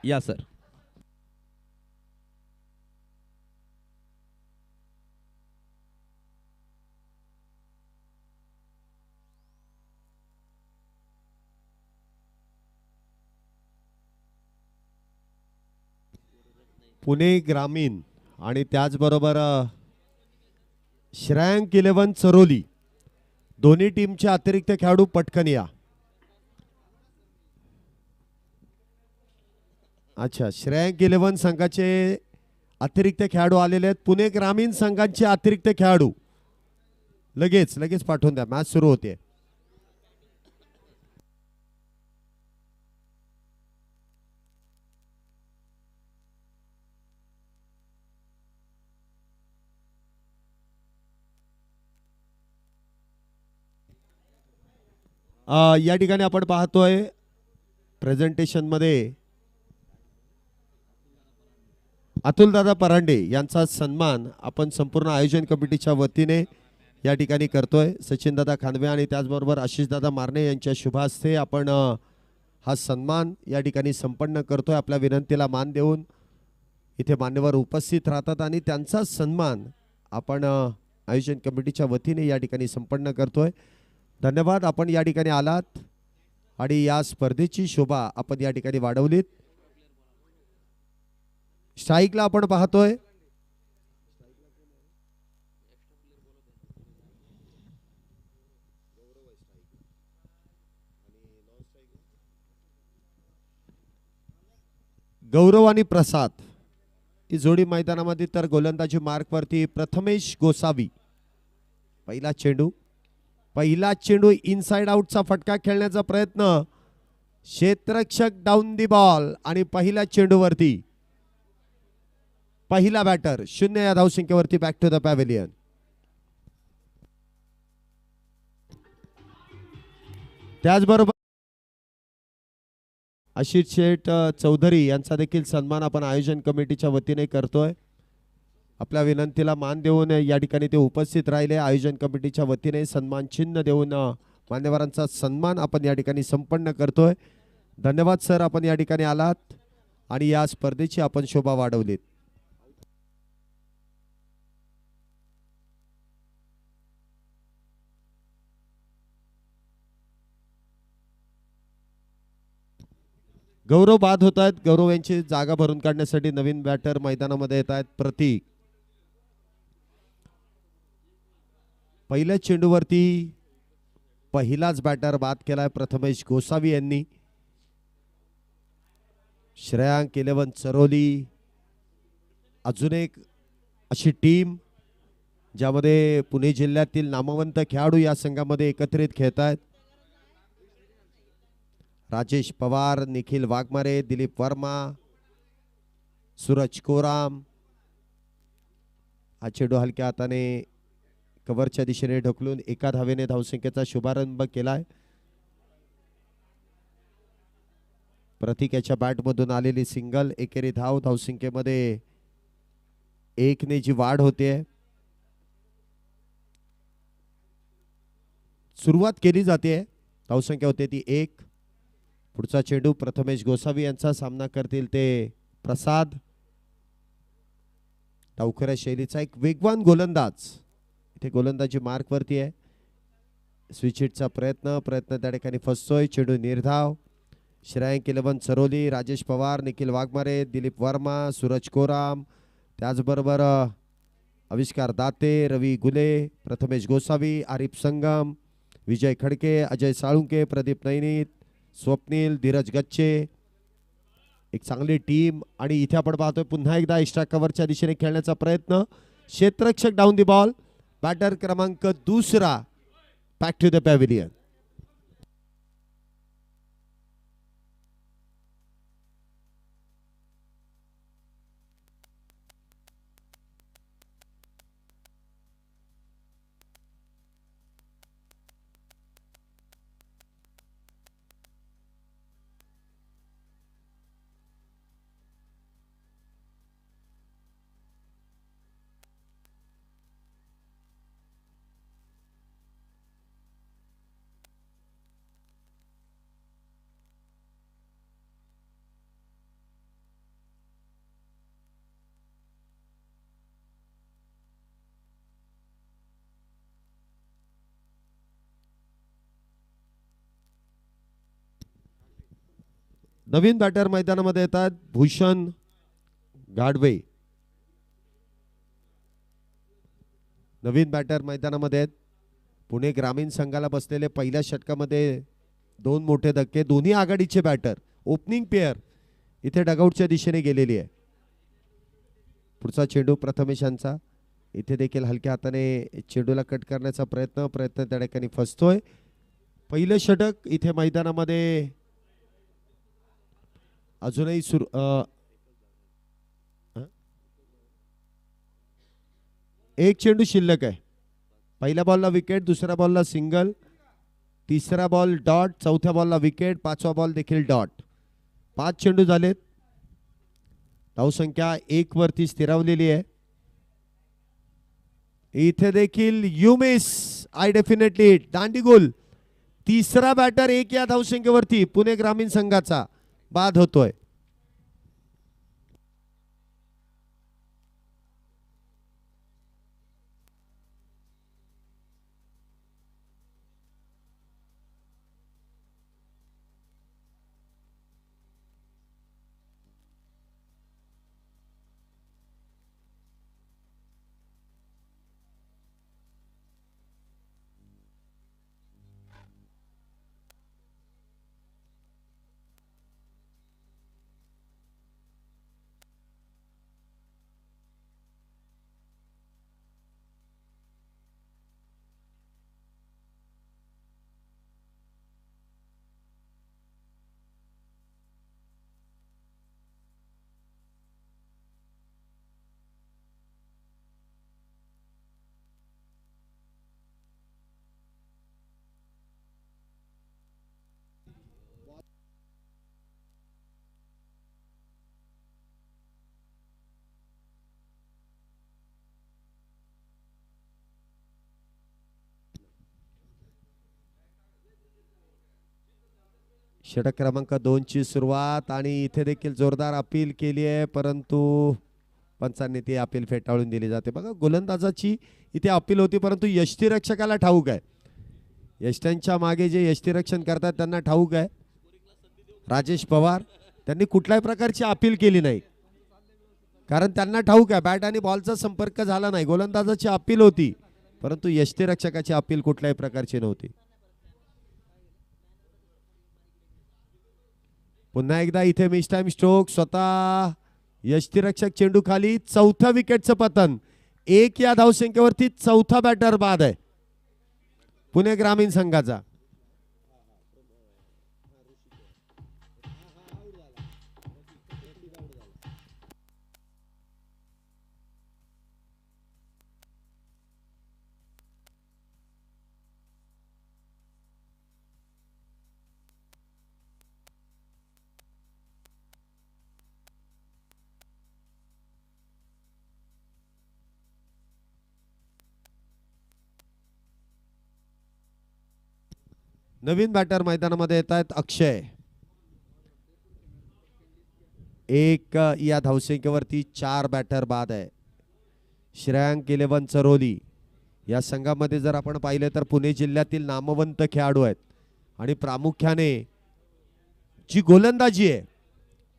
या सर. पुणे ग्रामीण आणि त्याचबरोबर श्रेयांक 11 चरोली दोन्ही टीमचे अतिरिक्त खेळाडू पटकन या. अच्छा, श्रेयांक 11 संघाचे अतिरिक्त खेळाडू आलेले आहेत. पुणे ग्रामीण संघाचे अतिरिक्त खेळाडू लगेच लगेच पाठवून द्या, मॅच सुरू होते. या ठिकाणी आपण पाहतोय प्रेझेंटेशन मध्ये अतुलदादा परांडे यांचा सन्मान आपण संपूर्ण आयोजन कमिटीच्या वतीने या ठिकाणी करतोय. सचिनदादा खानवे आणि त्याचबरोबर आशिषदादा मारणे यांच्या शुभ हस्ते आपण हा सन्मान या ठिकाणी संपन्न करतोय. आपल्या विनंतीला मान देऊन इथे मान्यवर उपस्थित राहतात आणि त्यांचा सन्मान आपण आयोजन कमिटीच्या वतीने या ठिकाणी संपन्न करतोय. धन्यवाद, आपण या ठिकाणी आलात आणि या स्पर्धेची शोभा आपण या ठिकाणी वाढवलीत. स्ट्राईकला आपण पाहतोय गौरव आणि प्रसाद ही जोडी मैदानामध्ये. तर गोलंदाजी मार्कवरती प्रथमेश गोसावी. पहिला चेंडू इनसाइड आउटचा फटका खेळण्याचा प्रयत्न, क्षेत्ररक्षक डाऊन दी बॉल आणि पहिल्या चेंडूवरती पहिला बॅटर 0 या धावसंख्येवरती बॅक टू द पॅव्हेलियन. त्याचबरोबर आशिष शेठ चौधरी यांचा देखील सन्मान आपण आयोजन कमिटीच्या वतीने करतोय. आपल्या विनंतीला मान देऊन या ठिकाणी ते उपस्थित राहिले. आयोजन कमिटीच्या वतीने सन्मान चिन्ह देऊन मान्यवरांचा सन्मान आपण या ठिकाणी संपन्न करतोय. धन्यवाद सर, आपण या ठिकाणी आलात आणि या स्पर्धेची आपण शोभा वाढवलीत. गौरव बाद होत आहेत. गौरव यांची जागा भरून काढण्यासाठी नवीन बॅटर मैदानामध्ये येत आहेत. प्रतीक. पहिल्या चेंडूवरती पहिलाच बॅटर बाद केलाय प्रथमेश गोसावी यांनी. श्रेयांक 11 चरोली अजून एक अशी टीम ज्यामध्ये पुणे जिल्ह्यातील नामवंत खेळाडू या संघामध्ये एकत्रित खेळत आहेत. राजेश पवार, निखिल वाघमारे, दिलीप वर्मा, सूरज कोराम. हा चेंडू हलक्या हाताने कव्हरच्या दिशेने ढकलून एका धावेने धावसंख्येचा शुभारंभ केलाय. प्रतीक याच्या बॅटमधून आलेली सिंगल, एकेरी धाव. धावसंख्येमध्ये 1 ने जी वाढ होते. सुरुवात केली जाते, धावसंख्या होते ती 1. पुढचा चेंडू प्रथमेश गोसावी यांचा सामना करतील ते प्रसाद. डावखऱ्या शैलीचा एक वेगवान गोलंदाज इथे गोलंदाजी मार्कवरती आहे. स्विच हिटचा प्रयत्न त्या ठिकाणी फसतोय. चेंडू निर्धाव. श्रेयांक 11 चरोली, राजेश पवार, निखिल वाघमारे, दिलीप वर्मा, सूरज कोराम, त्याचबरोबर आविष्कार दाते, रवी गुले, प्रथमेश गोसावी, आरिफ संगम, विजय खडके, अजय साळुंके, प्रदीप नैनीत, स्वप्नील, धीरज गच्चे. एक चांगली टीम. आणि इथे आपण पाहतोय पुन्हा एकदा एक्स्ट्रा कव्हरच्या दिशेने खेळण्याचा प्रयत्न. क्षेत्ररक्षक डाऊन दी बॉल. बॅटर क्रमांक 2 बॅक टू द पॅव्हेलियन. नवीन बॅटर मैदानामध्ये येतात भूषण गाडवे. नवीन बॅटर मैदानामध्ये आहेत. पुणे ग्रामीण संघाला बसलेले पहिल्या षटकामध्ये दोन मोठे धक्के. दोन्ही आघाडीचे बॅटर ओपनिंग पेअर इथे डगआउटच्या दिशेने गेलेली आहे. पुढचा चेंडू प्रथमेश यांचा. इथे देखील हलक्या हाताने चेंडूला कट करण्याचा प्रयत्न त्या ठिकाणी फसतोय. पहिलं षटक इथे मैदानामध्ये अजूनही सुरू. एक चेंडू शिल्लक आहे. पहिल्या बॉलला विकेट, दुसऱ्या बॉलला सिंगल, तिसरा बॉल डॉट, चौथ्या बॉलला विकेट, पाचवा बॉल देखील डॉट. 5 चेंडू झालेत. धावसंख्या 1 वरती स्थिरावलेली आहे. इथे देखील यू मिस, आय डेफिनेटली दांडी गोल. तिसरा बॅटर 1 या धावसंख्येवरती पुणे ग्रामीण संघाचा बाद होतोय. षटक क्रमांक 2 ची सुरुवात आणि इथे देखील जोरदार अपील केली आहे, परंतु पंचांनी ती अपील फेटाळून दिली जाते. बघा गोलंदाजाची इथे अपील होती, परंतु यष्टीरक्षकाला ठाऊक आहे. यष्ट्यांच्या मागे जे यष्टीरक्षण करतात त्यांना ठाऊक आहे. राजेश पवार त्यांनी कुठल्याही प्रकारची अपील केली नाही, कारण त्यांना ठाऊक आहे बॅट आणि बॉलचा संपर्क झाला नाही. गोलंदाजाची अपील होती, परंतु यष्टीरक्षकाची अपील कुठल्याही प्रकारची नव्हती. पुन्हा एकदा इथे मिस टाइम स्ट्रोक. स्वतः यष्टीरक्षक चेंडू खाली. चौथ्या विकेटचं पतन. 1 या धावसंख्येवरती चौथा बॅटर बाद आहे पुणे ग्रामीण संघाचा. नवीन बॅटर मैदानामध्ये येत आहेत अक्षय. 1 या धावसंख्येवरती 4 बॅटर बाद आहे. श्रेयांक 11 चरोली या संघामध्ये जर आपण पाहिले तर पुणे जिल्ह्यातील नामवंत खेळाडू आहेत आणि प्रामुख्याने जी गोलंदाजी आहे,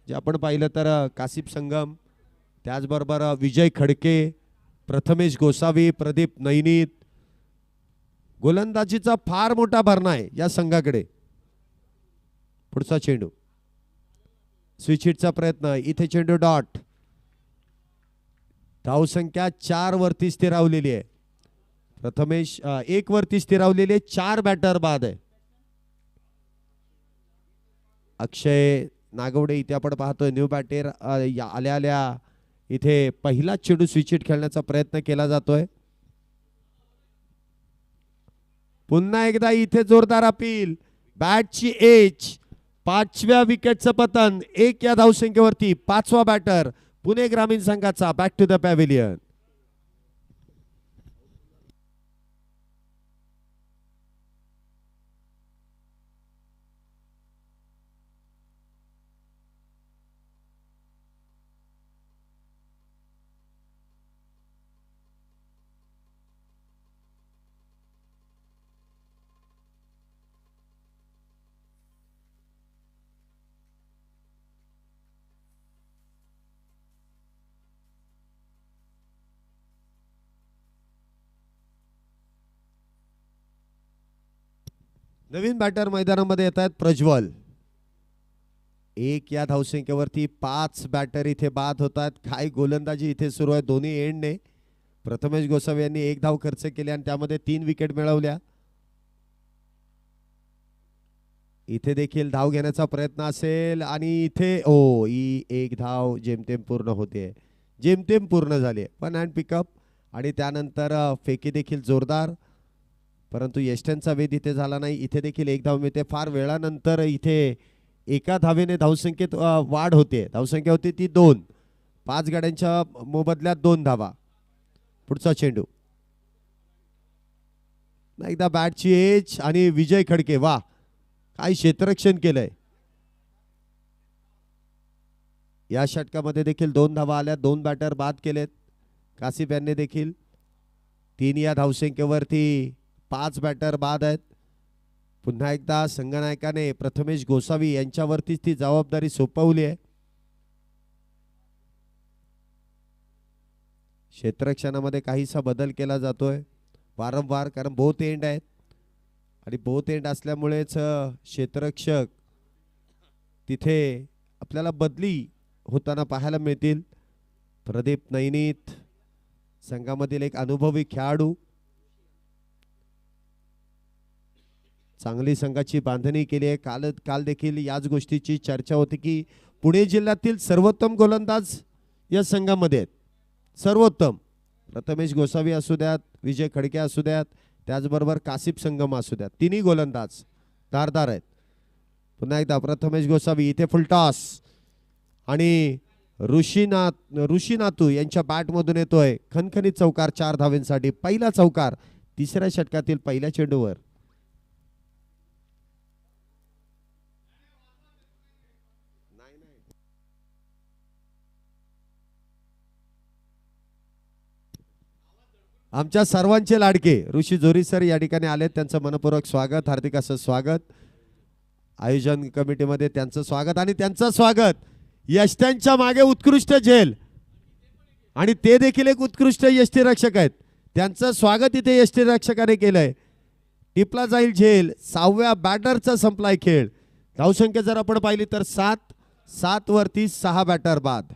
जे आपण पाहिलं तर कासिफ संगम, त्याचबरोबर विजय खडके, प्रथमेश गोसावी, प्रदीप नैनीत, गोलंदाजीचा फार मोठा भरणा आहे या संघाकडे. पुढचा चेंडू स्विच हिटचा प्रयत्न. इथे चेंडू डॉट. धावसंख्या 4 वरती स्थिरावलेली आहे. प्रथमेश 1 वरती स्थिरावलेली आहे. 4 बॅटर बाद आहे. अक्षय नागवडे इथे आपण पाहतोय न्यू बॅटर आल्या आल्या इथे पहिला चेंडू स्विच हिट खेळण्याचा प्रयत्न केला जातोय. पुन्हा एकदा इथे जोरदार अपील. बॅटची एज. 5व्या विकेटचं पतन. 1 या धावसंख्येवरती 5वा बॅटर पुणे ग्रामीण संघाचा. Back to the pavilion. नवीन बॅटर मैदानामध्ये येत आहेत प्रज्वल. 1 या धावसंख्येवरती 5 बॅटर इथे बाद होत आहेत. काय गोलंदाजी इथे सुरू आहे दोन्ही एंडने. प्रथमेश गोसावी यांनी 1 धाव खर्च केली आणि त्यामध्ये 3 विकेट मिळवल्या. इथे देखील धाव घेण्याचा प्रयत्न असेल आणि इथे ही 1 धाव जेमतेम पूर्ण होते, जेमतेम पूर्ण झाली. पण हँड पिकअप आणि त्यानंतर फेकी देखील जोरदार, परंतु यष्टनचा वेध इथे झाला नाही. इथे देखील 1 धाव मिळते. फार वेळानंतर इथे एका धावेने धावसंख्येत वाढ होते. धावसंख्या होती ती 2. 5 गाड्यांच्या मोबदल्यात 2 धावा. पुढचा चेंडू एकदा बॅटची एज आणि विजय खडके. वा, काय क्षेत्ररक्षण केलंय. या षटकामध्ये देखील 2 धावा आल्या. 2 बॅटर बाद केलेत. कासिफ यांनी देखील 3 या धावसंख्येवरती 5 बॅटर बाद आहेत. पुन्हा एकदा संघनायकाने प्रथमेश गोसावी यांच्यावरतीच ती जबाबदारी सोपवली आहे. क्षेत्ररक्षणामध्ये काहीसा बदल केला जातोय वारंवार, कारण बोथ एंड आहेत आणि बोथ एंड असल्यामुळेच क्षेत्ररक्षक तिथे आपल्याला बदली होताना पाहायला मिळतील. प्रदीप नैनीत संघामधील एक अनुभवी खेळाडू, चांगली संघाची बांधणी केली आहे. काल देखील याच गोष्टीची चर्चा होती की पुणे जिल्ह्यातील सर्वोत्तम गोलंदाज या संघामध्ये आहेत. सर्वोत्तम प्रथमेश गोसावी असू द्यात, विजय खडके असू द्यात, त्याचबरोबर कासिफ संगम असू द्यात, तिन्ही गोलंदाज धारदार आहेत. पुन्हा एकदा प्रथमेश गोसावी इथे फुलटॉस आणि ऋषीनाथू यांच्या बॅटमधून येतोय खणखणीत चौकार 4 धावेंसाठी. पहिला चौकार 3ऱ्या षटकातील पहिल्या चेंडूवर. आमच्या सर्वांचे लाडके ऋषी जोरी सर या ठिकाणी आले. त्यांचं मनपूर्वक स्वागत, हार्दिक असं स्वागत. आयोजन कमिटीमध्ये त्यांचं स्वागत आणि त्यांचं स्वागत यष्टांच्या मागे उत्कृष्ट झेल आणि ते देखील एक उत्कृष्ट यष्टीरक्षक आहेत. त्यांचं स्वागत इथे यष्टीरक्षकाने केलंय. टिपला जाईल झेल. 6व्या बॅटरचा संपलाय खेळ. धावसंख्या जर आपण पाहिली तर 7 वरती 6 बॅटर बाद.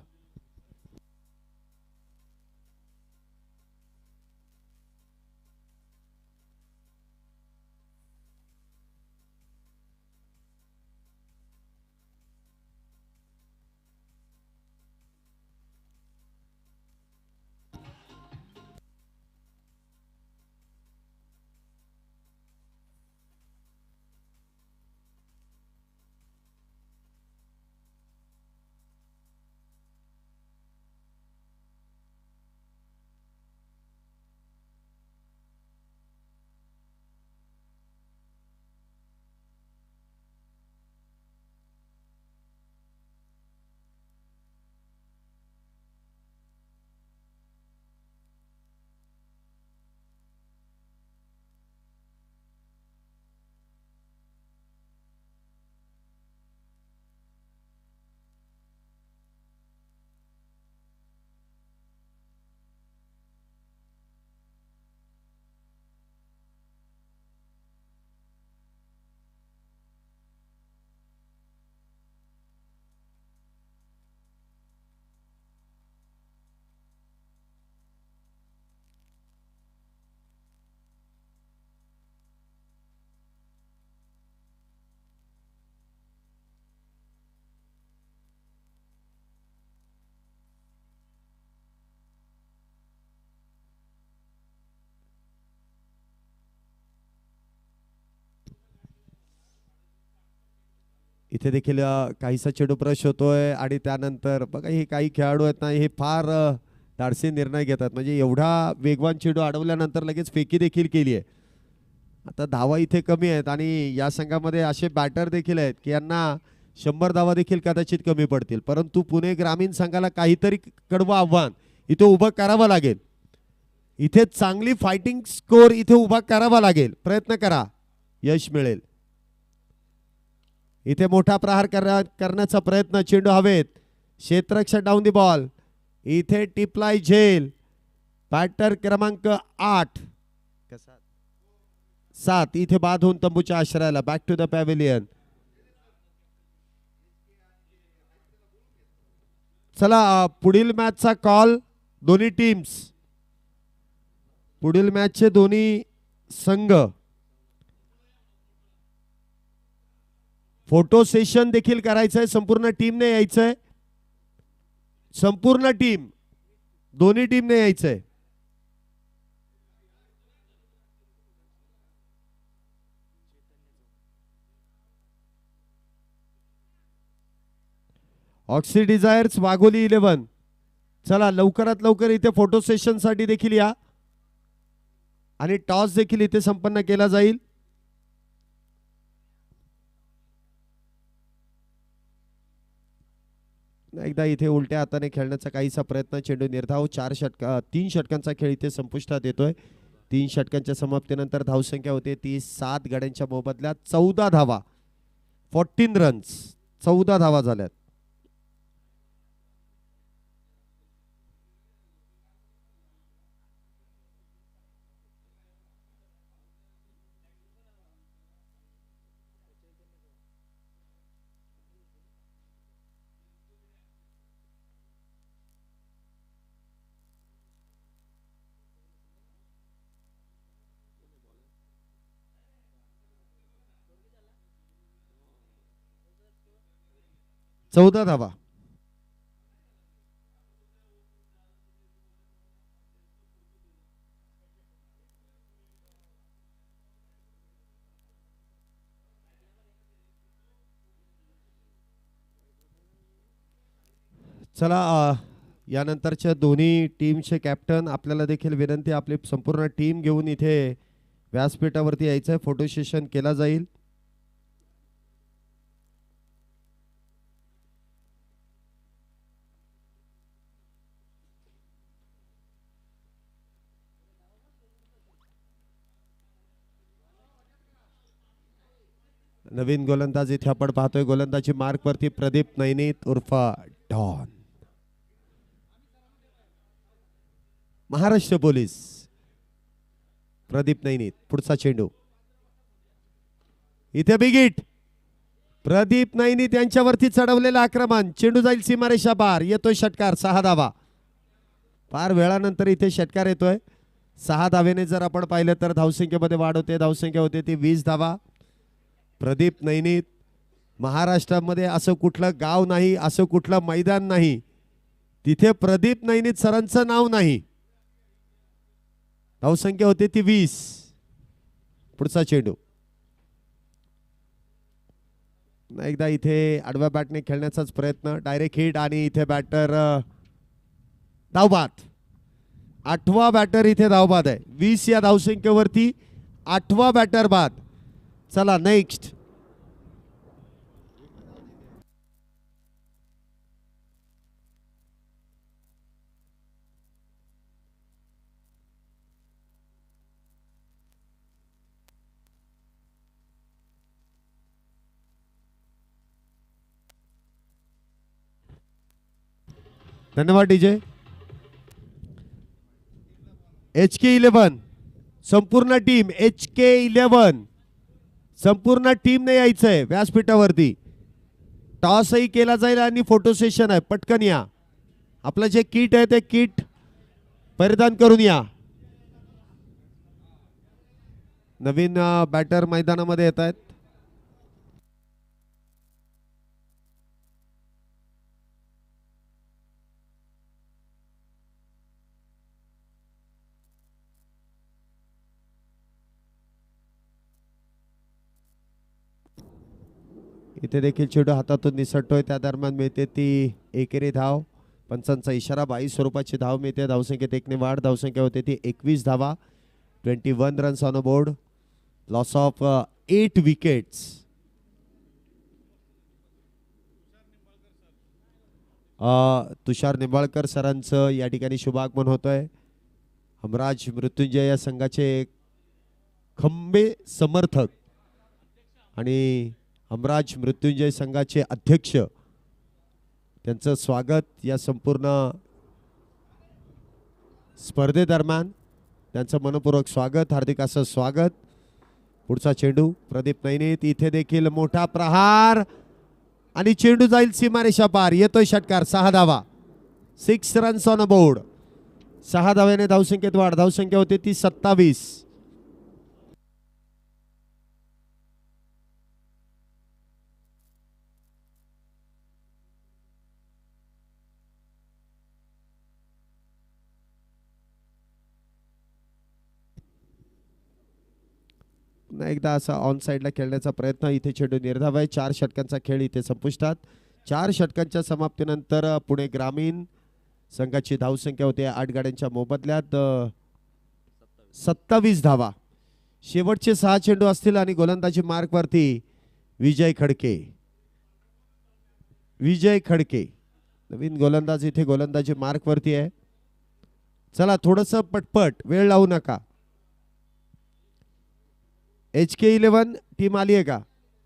इथे देखील काहीसा चेंडू प्रश होतोय आणि त्यानंतर बघा हे काही खेळाडू आहेत ना, हे फार धाडसी निर्णय घेतात. म्हणजे एवढा वेगवान चेंडू अडवल्यानंतर लगेच फेकी देखील केली आहे. आता धावा इथे कमी आहेत आणि या संघामध्ये असे बॅटर देखील आहेत की यांना 100 धावा देखील कदाचित कमी पडतील. परंतु पुणे ग्रामीण संघाला काहीतरी कडवं आव्हान इथे उभं करावं लागेल. इथे चांगली फायटिंग स्कोर इथे उभा करावा लागेल. प्रयत्न करा, यश मिळेल. इथे मोठा प्रहार करण्याचा प्रयत्न. चेंडू हवेत. क्षेत्ररक्षक डाऊन दी बॉल. इथे टिपलाय झेल. बॅटर क्रमांक 8 7 इथे बाद होऊन तंबूच्या आश्रयाला. Back to the pavilion. चला पुढील मॅचचा कॉल. दोन्ही टीम्स, पुढील मॅचचे दोन्ही संघ फोटो सेशन देखील करायचंय. संपूर्ण टीमने यायचंय. संपूर्ण टीम, दोन्ही टीमने यायचंय. Oxy desires Wagholi 11. चला लवकरात लवकर इथे फोटो सेशन साठी देखील या आणि टॉस देखील इथे संपन्न केला जाईल. एकदा इथे उलट्या हाताने खेळण्याचा काहीसा प्रयत्न. चेंडू निर्धाव. 3 षटकांचा खेळ इथे संपुष्टात येतोय. 3 षटकांच्या समाप्तीनंतर धावसंख्या होते ती 7 गड्यांच्या मोबदल्यात 14 धावा. 14 रन्स, 14 धावा झाल्यात. चौदा धावा. चला यानंतरच्या दोन्ही टीमचे कॅप्टन आपल्याला देखील विनंती, आपली संपूर्ण टीम घेऊन इथे व्यासपीठावरती यायचंय. फोटो सेशन केला जाईल. नवीन गोलंदाज इथे आपण पाहतोय. गोलंदाजी मार्क वरती प्रदीप नैनीत उर्फ डॉन. महाराष्ट्र पोलीस. प्रदीप नैनीत. पुढचा चेंडू इथे बिगिट. प्रदीप नैनीत यांच्यावरती चढवलेलं आक्रमण. चेंडू जाईल सीमारेषा पार. येतोय षटकार. 6 धावा. फार वेळानंतर इथे षटकार येतोय. 6 धावेने जर आपण पाहिलं तर धावसंख्येमध्ये वाढ होते. धावसंख्या होते ती 20 धावा. प्रदीप नैनीत. महाराष्ट्रामध्ये असं कुठलं गाव नाही, असं कुठलं मैदान नाही तिथे प्रदीप नैनीत सरांचं नाव नाही. धावसंख्या होते ती 20. पुढचा चेंडू एकदा इथे आडव्या बॅटने खेळण्याचाच प्रयत्न. डायरेक्ट हिट आणि इथे बॅटर धावबाद. 8वा बॅटर इथे धावबाद आहे. 20 या धावसंख्येवरती 8वा बॅटर बाद. चला नेक्स्ट. धन्यवाद डीजे. HK11 संपूर्ण टीम. HK11 संपूर्ण टीमने यायचंय व्यासपीठावरती. टॉसही केला जाईल आणि फोटो सेशन आहे. पटकन या. आपलं जे किट आहे ते किट परिधान करून या. नवीन बॅटर मैदानामध्ये येत आहेत. इथे देखील चेंडू हातातून निसटतोय. त्या दरम्यान मिळते ती एकेरी धाव. पंचांचा इशारा. 22 स्वरूपाची धाव मिळते. धावसंख्येत 1 ने वाढ. धावसंख्या होते ती 21 धावा. 21 runs on a board. Loss of 8 wickets. Tushar Nimbalkar सरांचं या ठिकाणी शुभागमन होतंय. हमराज मृत्युंजय या संघाचे खंबे समर्थक आणि हमराज मृत्युंजय संघाचे अध्यक्ष, त्यांचं स्वागत या संपूर्ण स्पर्धेदरम्यान. त्यांचं मनपूर्वक स्वागत. हार्दिक असं स्वागत. पुढचा चेंडू प्रदीप नैनीत, इथे देखील मोठा प्रहार आणि चेंडू जाईल सीमारेषा पार. येतोय षटकार. 6 धावा, 6 रन्स ऑन अ बोर्ड. 6 धाव्याने धावसंख्येत वाढ. धावसंख्या होते ती 27. पुन्हा एकदा असा ऑन साइडला खेळण्याचा प्रयत्न. इथे चेंडू निर्धाव आहे. 4 षटकांचा खेळ इथे संपुष्टात. 4 षटकांच्या समाप्तीनंतर पुणे ग्रामीण संघाची धावसंख्या होते 8 गाड्यांच्या मोबदल्यात 27 धावा. शेवटचे 6 चेंडू असतील आणि गोलंदाजी मार्कवरती विजय खडके. विजय खडके नवीन गोलंदाज इथे गोलंदाजी मार्कवरती आहे. चला थोडंसं पटपट, वेळ लावू नका. HK11 टीम आली आहे का?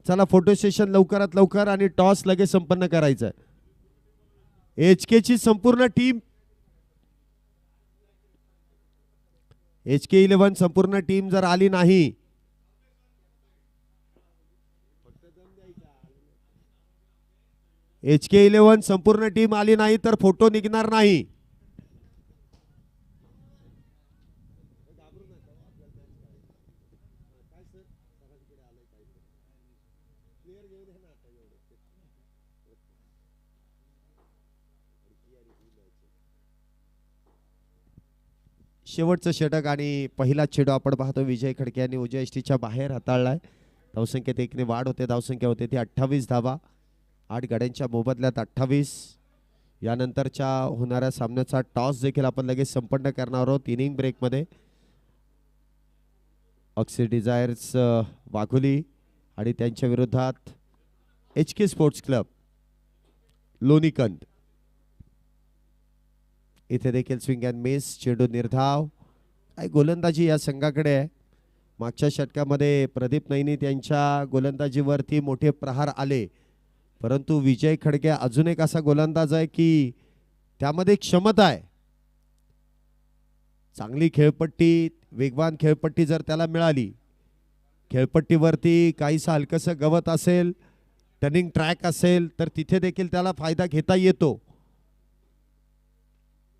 चला फोटो सेशन लवकरात लवकर आणि टॉस लगेच संपन्न करायचं आहे. HK ची संपूर्ण टीम, HK11 संपूर्ण टीम जर आली नाही, HK11 संपूर्ण टीम आली नाही तर फोटो निघणार नाही. शेवटचं षटक आणि पहिला चेंडू आपण पाहतो. विजय खडके यांनी उजव्या यष्टीच्या बाहेर हाताळलाय. धावसंख्येत 1 ने वाढ होते. धावसंख्या होते ती 28 धावा. 8 गाड्यांच्या मोबदल्यात 28. यानंतरच्या होणाऱ्या सामन्याचा टॉस देखील आपण लगेच संपन्न करणार आहोत इनिंग ब्रेकमध्ये. अक्षय डिझायर्स वाघोली आणि त्यांच्या विरोधात HK स्पोर्ट्स क्लब लोणीकंद. इथे देखील स्विंग अँड मिस. चेंडू निर्धाव. काय गोलंदाजी या संघाकडे आहे. मागच्या षटकामध्ये प्रदीप नैनीत यांच्या गोलंदाजीवरती मोठे प्रहार आले, परंतु विजय खडके अजून एक असा गोलंदाज आहे की त्यामध्ये क्षमता आहे. चांगली खेळपट्टी, वेगवान खेळपट्टी जर त्याला मिळाली, खेळपट्टीवरती काहीसं हलकंसं गवत असेल, टर्निंग ट्रॅक असेल, तर तिथे देखील त्याला फायदा घेता येतो.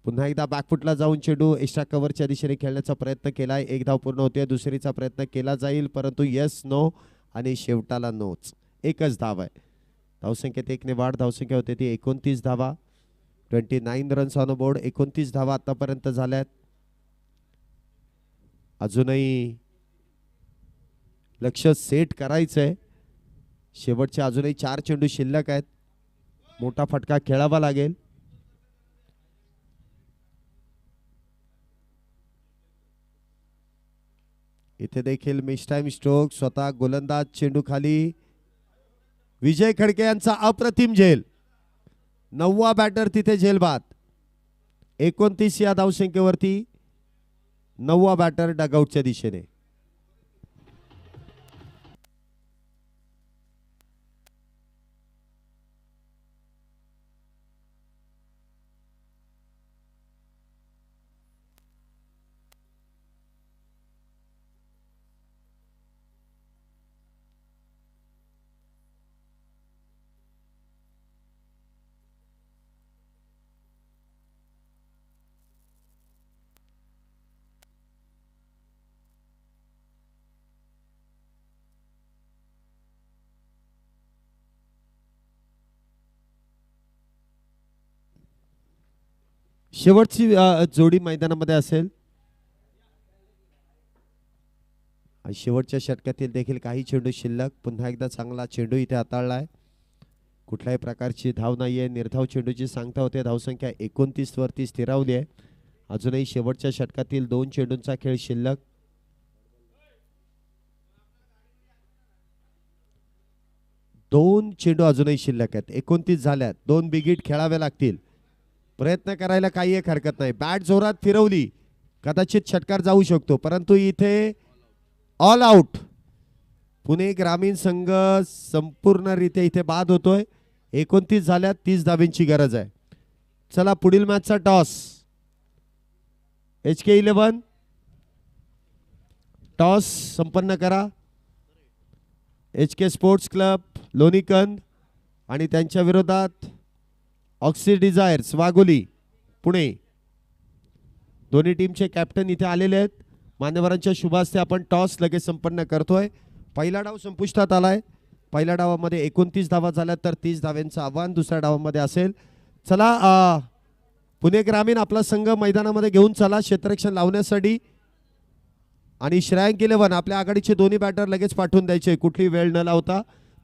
पुन्हा एकदा बॅकफुटला जाऊन चेंडू एक्स्ट्रा कव्हरच्या दिशेने खेळण्याचा प्रयत्न केलाय. 1 धाव पूर्ण होते. दुसरीचा प्रयत्न केला जाईल, परंतु येस नो आणि शेवटाला नोच. 1च धाव आहे. धावसंख्येत 1 ने वाढ. धावसंख्या होते ती 29 धावा. 29 रन्स ऑन बोर्ड. 29 धावा आतापर्यंत झाल्यात. अजूनही लक्ष सेट करायचंय. शेवटचे अजूनही 4 चेंडू शिल्लक आहेत. मोठा फटका खेळावा लागेल. इथे देखील मिस टाइम स्ट्रोक. स्वतः गोलंदाज चेंडू खाली. विजय खडके यांचा अप्रतिम झेल. 9वा बॅटर तिथे झेलबाद. 29 या धावसंख्येवरती 9वा बॅटर डगआउटच्या दिशेने. शेवटची जोडी मैदानामध्ये असेल. शेवटच्या षटकातील देखील काही चेंडू शिल्लक. पुन्हा एकदा चांगला चेंडू इथे हाताळलाय. कुठल्याही प्रकारची धाव नाहीये. निर्धाव चेंडूची सांगता होते. धावसंख्या 29 वरती स्थिरावली आहे. अजूनही शेवटच्या षटकातील 2 चेंडूंचा खेळ शिल्लक. दोन चेंडू अजूनही शिल्लक आहेत. 29 झाल्यात. 2 बिग हिट खेळावे लागतील. प्रयत्न करायला काही एक हरकत नाही. बॅट जोरात फिरवली कदाचित षटकार जाऊ शकतो, परंतु इथे ऑल आउट. पुणे ग्रामीण संघ संपूर्णरित्या इथे बाद होतोय. 29 झाल्यात. 30 धाब्यांची गरज आहे. चला पुढील मॅचचा टॉस. HK11 टॉस संपन्न करा. HK स्पोर्ट्स क्लब लोणीकंद आणि त्यांच्या विरोधात ऑक्सी डिझायर्स वाघोली पुणे. दोन्ही टीमचे कॅप्टन इथे आलेले आहेत. मान्यवरांच्या शुभास्ते आपण टॉस लगेच संपन्न करतोय. पहिला डाव संपुष्टात आलाय. पहिल्या डावामध्ये 29 धावा झाल्या तर 30 धावांचं आव्हान दुसऱ्या डावामध्ये असेल. चला पुणे ग्रामीण आपला संघ मैदानामध्ये घेऊन चला क्षेत्ररक्षण लावण्यासाठी. आणि श्रेयांक 11 आपल्या आघाडीचे दोन्ही बॅटर लगेच पाठवून द्यायचे कुठली वेळ न लावता.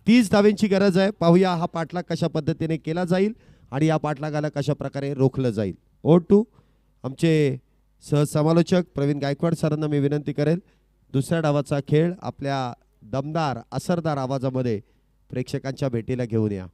30 धावांची गरज आहे. पाहूया हा पाठलाग कशा पद्धतीने केला जाईल आणि या पाठलागाला कशा प्रकारे रोखलं जाईल. O2 आमचे सहसमालोचक प्रवीण गायकवाड सरांना मी विनंती करेल दुसऱ्या डावाचा खेळ आपल्या दमदार असरदार आवाजामध्ये प्रेक्षकांच्या भेटीला घेऊन या.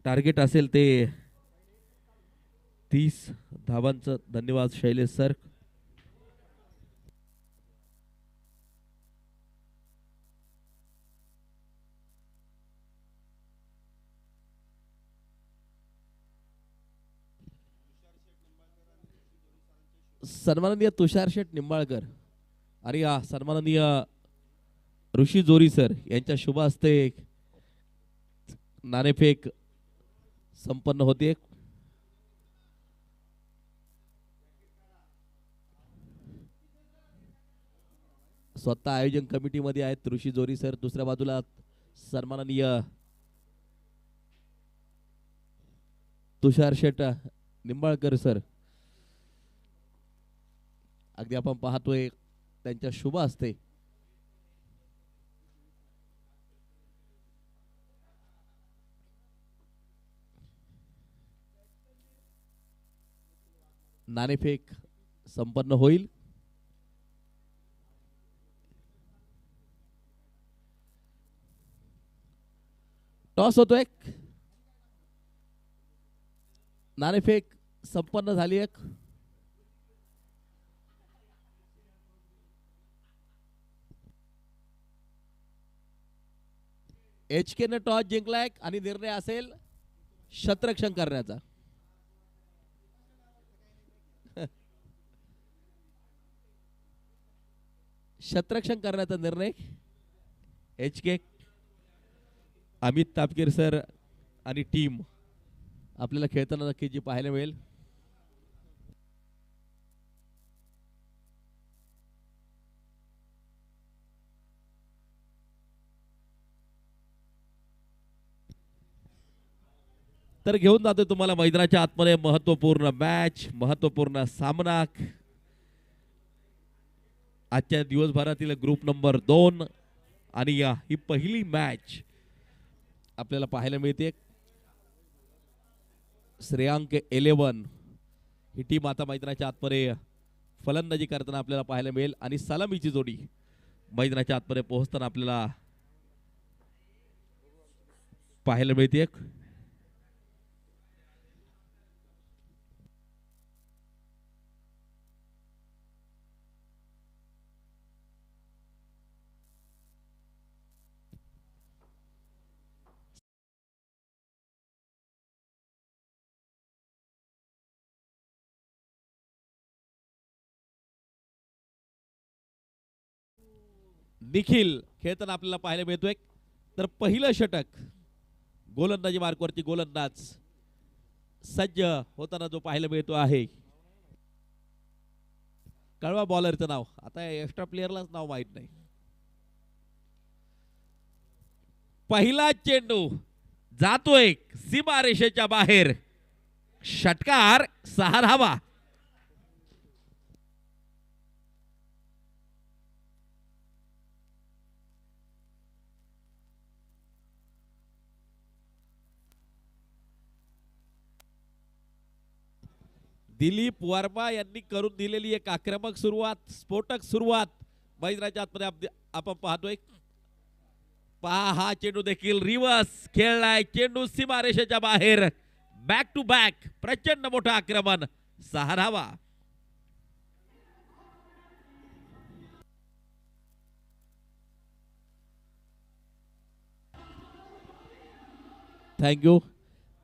टार्गेट असेल ते 30 धावांचं. धन्यवाद शैलेश सर. सन्माननीय तुषार शेठ निंबाळकर आणि सन्माननीय ऋषी जोरी सर यांच्या शुभ हस्ते नाणेफेक संपन्न होते. स्वतः आयोजन कमिटीमध्ये आहेत ऋषी जोरी सर. दुसऱ्या बाजूला सन्माननीय तुषार शेठ निंबाळकर सर. अगदी आपण पाहतोय त्यांच्या शुभ हस्ते नाणेफेक संपन्न होईल. टॉस होतोय. नाणेफेक संपन्न झाली. HK ने टॉस जिंकलाय आणि निर्णय असेल क्षेत्ररक्षण करण्याचा. क्षेत्ररक्षण करण्याचा निर्णय HK. अमित तापकीर सर आणि टीम आपल्याला खेळताना नक्की जी पाहायला मिळेल. तर घेऊन जातो तुम्हाला मैदानाच्या आतमध्ये महत्वपूर्ण मॅच, महत्वपूर्ण सामना. आजच्या दिवसभरातील ग्रुप नंबर 2 आणि ही पहिली मॅच आपल्याला पाहायला मिळते. श्रेयांक 11 ही टीम आता मैदानाच्या आतमध्ये फलंदाजी करताना आपल्याला पाहायला मिळेल आणि सलामीची जोडी मैदानाच्या आतमध्ये पोहोचताना आपल्याला पाहायला मिळते. निखिल खेळताना आपल्याला पाहायला मिळतोय. तर पहिलं षटक गोलंदाजी मार्कवरती गोलंदाज सज्ज होताना जो पाहायला मिळतो आहे. कळवा बॉलरचं नाव आता एक्स्ट्रा प्लेयरलाच नाव माहित नाही. पहिला चेंडू जातोय सीमारेषेच्या बाहेर. षटकार 6 धावा. दिलीप वर्मा यांनी करून दिलेली एक आक्रमक सुरुवात, स्फोटक सुरुवात मैदानाच्या आतमध्ये आपण पाहतोय. पहा हा चेंडू देखील रिव्हर्स खेळलाय, चेंडू सीमारेषेच्या बाहेर, बॅक टू बॅक प्रचंड मोठं आक्रमण, 6 धावा. थँक्यू.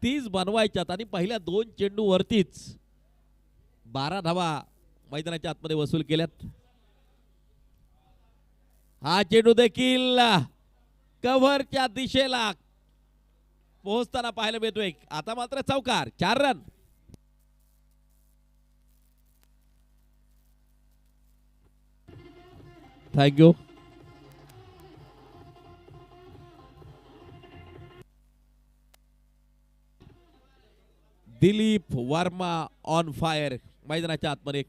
30 बनवायच्यात आणि पहिल्या 2 चेंडू वरतीच 12 धावा मैदानाच्या आतमध्ये वसूल केल्यात. हा चेंडू देखील कव्हरच्या दिशेला पोहोचताना पाहायला मिळतोय. आता मात्र चौकार, 4 run. Thank you. Dilip Verma on fire मैदानाच्या आतमध्ये.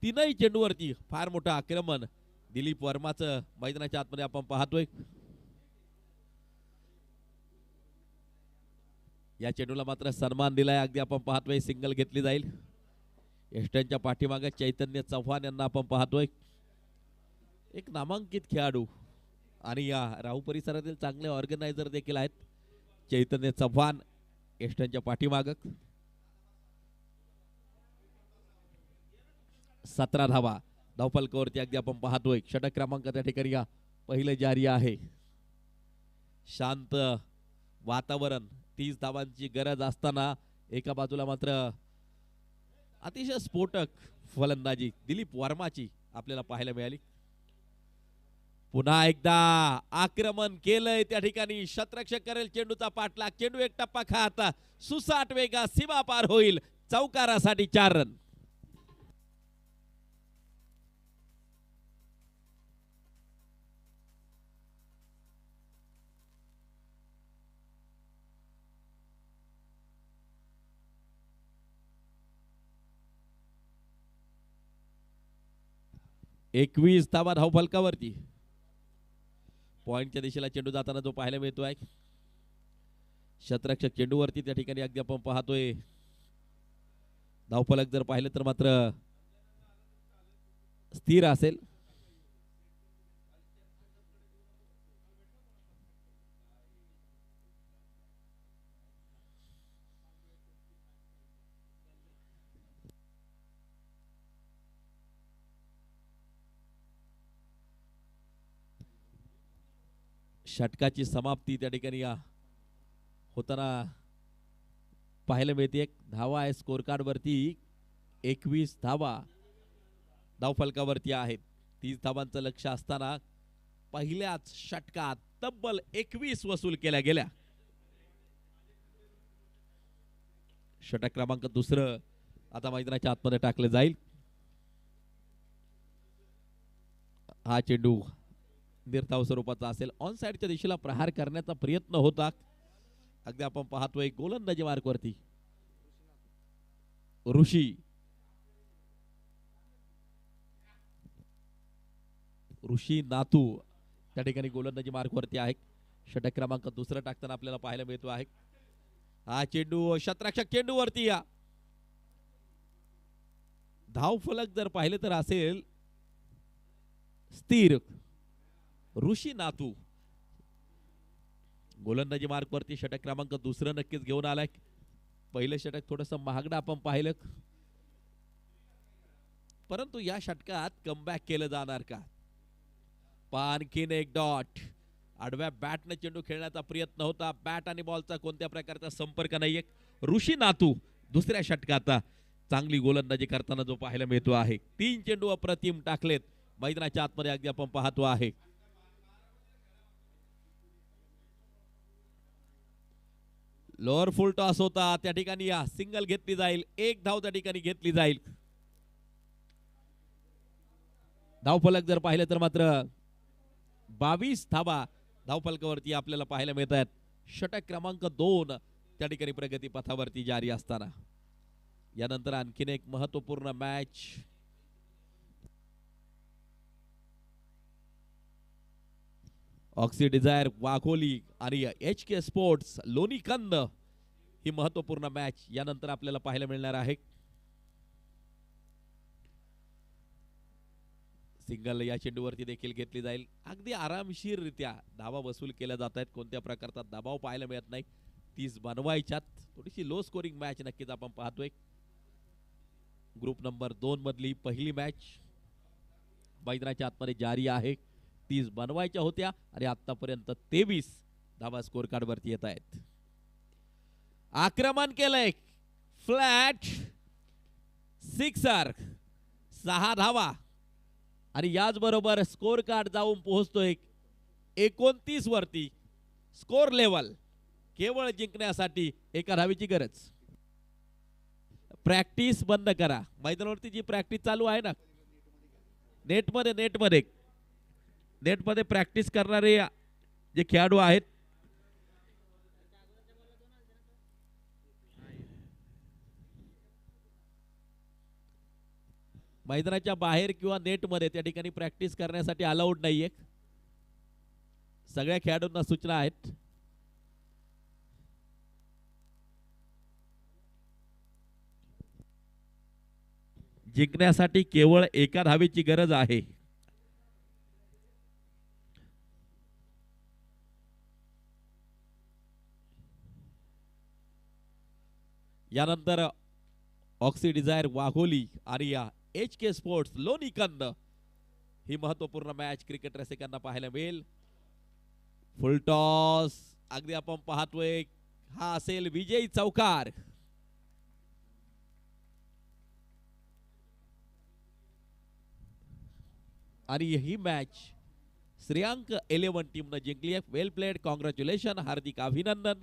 3ही चेंडूवरती फार मोठं आक्रमण दिलीप वर्माचं मैदानाच्या आतमध्ये आपण पाहतोय. या चेंडूला मात्र सन्मान दिलाय, अगदी आपण पाहतोय सिंगल घेतली जाईल. एस्टनच्या पाठीमागे चैतन्य चव्हाण यांना आपण पाहतोय, एक नामांकित खेळाडू आणि या राहू परिसरातील चांगले ऑर्गनायझर देखील आहेत. चैतन्य चव्हाण एस्टनच्या पाठीमागे. 17 धावा धावफलकावरती अगदी आपण पाहतोय. षटक क्रमांक त्या ठिकाणी या पहिले जारी आहे. शांत वातावरण, 30 धावांची गरज असताना एका बाजूला मात्र अतिशय स्फोटक फलंदाजी दिलीप वर्माची आपल्याला पाहायला मिळाली. पुन्हा एकदा आक्रमण केलंय त्या ठिकाणी. शतरक्षक करेल चेंडूचा पाठलाग, चेंडू एक टप्पा खात सुसाट वेगा सीमा पार होईल. चौकारासाठी 4 रन. एकवीस धावा धावफलकावरती. पॉइंटच्या दिशेला चेंडू जाताना जो पाहायला मिळतो आहे. शतरक्षक चेंडूवरती त्या ठिकाणी अगदी आपण पाहतोय. धावफलक जर पाहिलं तर मात्र स्थिर असेल. षटकाची समाप्ती त्या ठिकाणी होताना पाहायला मिळते. धावा आहे स्कोर कार्ड वरती. 21 धावा धावफलकावरती आहेत. 30 धावांचं लक्ष असताना पहिल्याच षटकात तब्बल 21 वसूल केल्या गेल्या. षटक क्रमांक 2 आता मैदानाच्या आतमध्ये टाकले जाईल. हा चेंडू निर्धाव स्वरूपाचा असेल. ऑन साइडच्या दिशेला प्रहार करण्याचा प्रयत्न होता. अगदी आपण पाहतोय गोलंदाजी मार्कवरती ऋषी नातू त्या ठिकाणी गोलंदाजी मार्कवरती आहे. षटक क्रमांक 2 टाकताना आपल्याला पाहायला मिळतो आहे. हा चेंडू शतरक्षक चेंडूवरती धाव फलक जर पाहिले तर असेल स्थिर. ऋषी नातू गोलंदाजी मार्कवरती षटक क्रमांक 2 नक्कीच घेऊन आलाय. पहिलं षटक थोडंसं महागडं आपण पाहिलं, परंतु या षटकात कमबॅक केलं जाणार का? आणखीन एक डॉट. आडव्या बॅटने चेंडू खेळण्याचा प्रयत्न होता. बॅट आणि बॉलचा कोणत्या प्रकारचा संपर्क नाहीये. ऋषी नातू दुसऱ्या षटकात चांगली गोलंदाजी करताना जो पाहायला मिळतो आहे. 3 चेंडू अप्रतिम टाकलेत मैदानाच्या आतमध्ये अगदी आपण पाहतो आहे. लोअर फुल टॉस होता त्या ठिकाणी सिंगल घेतली जाईल. 1 धाव त्या ठिकाणी घेतली जाईल. धावफलक जर पाहिलं तर मात्र 22 धावा धावफलकावरती आपल्याला पाहायला मिळत आहेत. षटक क्रमांक 2 त्या ठिकाणी प्रगती पथावरती जारी असताना यानंतर आणखीन एक महत्वपूर्ण मॅच ऑक्सी डिझायर वाघोली आणि HK स्पोर्ट्स लोणीकंद ही महत्वपूर्ण मॅच यानंतर आपल्याला पाहायला मिळणार आहे. सिंगल या चेंडूवरती देखील घेतली जाईल. अगदी आरामशीररित्या धावा वसूल केल्या जात आहेत. कोणत्या प्रकारचा दबाव पाहायला मिळत नाही. 30 बनवायच्यात. थोडीशी लो स्कोरिंग मॅच नक्कीच आपण पाहतोय. ग्रुप नंबर 2 मधली पहिली मॅच मैदानाच्या आतमध्ये जारी आहे. 30 बनवायच्या होत्या आणि आतापर्यंत 23 धावा स्कोर कार्ड वरती येत आहेत. आक्रमण केलंय, फ्लॅट सिक्सर, 6 धावा आणि याचबरोबर स्कोर कार्ड जाऊन पोहोचतोय 29 वरती. स्कोर लेवल केवळ जिंकण्यासाठी एका धावीची गरज. प्रॅक्टिस बंद करा. मैदानावरती जी प्रॅक्टिस चालू आहे ना, नेटमध्ये प्रॅक्टिस करणारे जे खेळाडू आहेत मैदानाच्या बाहेर किंवा नेटमध्ये त्या ठिकाणी प्रॅक्टिस करण्यासाठी अलाउड नाहीये. सगळ्या खेळाडूंना सूचना आहेत. जिंकण्यासाठी केवळ एका धावेची गरज आहे. यानंतर ऑक्सी डिझायर वाघोली आणि या HK स्पोर्ट्स लोणीकंद ही महत्वपूर्ण मॅच क्रिकेट रसिकांना पाहायला मिळेल. फुल टॉस अगदी आपण पाहतोय, हा असेल विजयी चौकार. आणि ही मॅच श्रेयांक 11 टीमनं जिंकली आहे. वेल प्लेड, कॉंग्रॅच्युलेशन, हार्दिक अभिनंदन.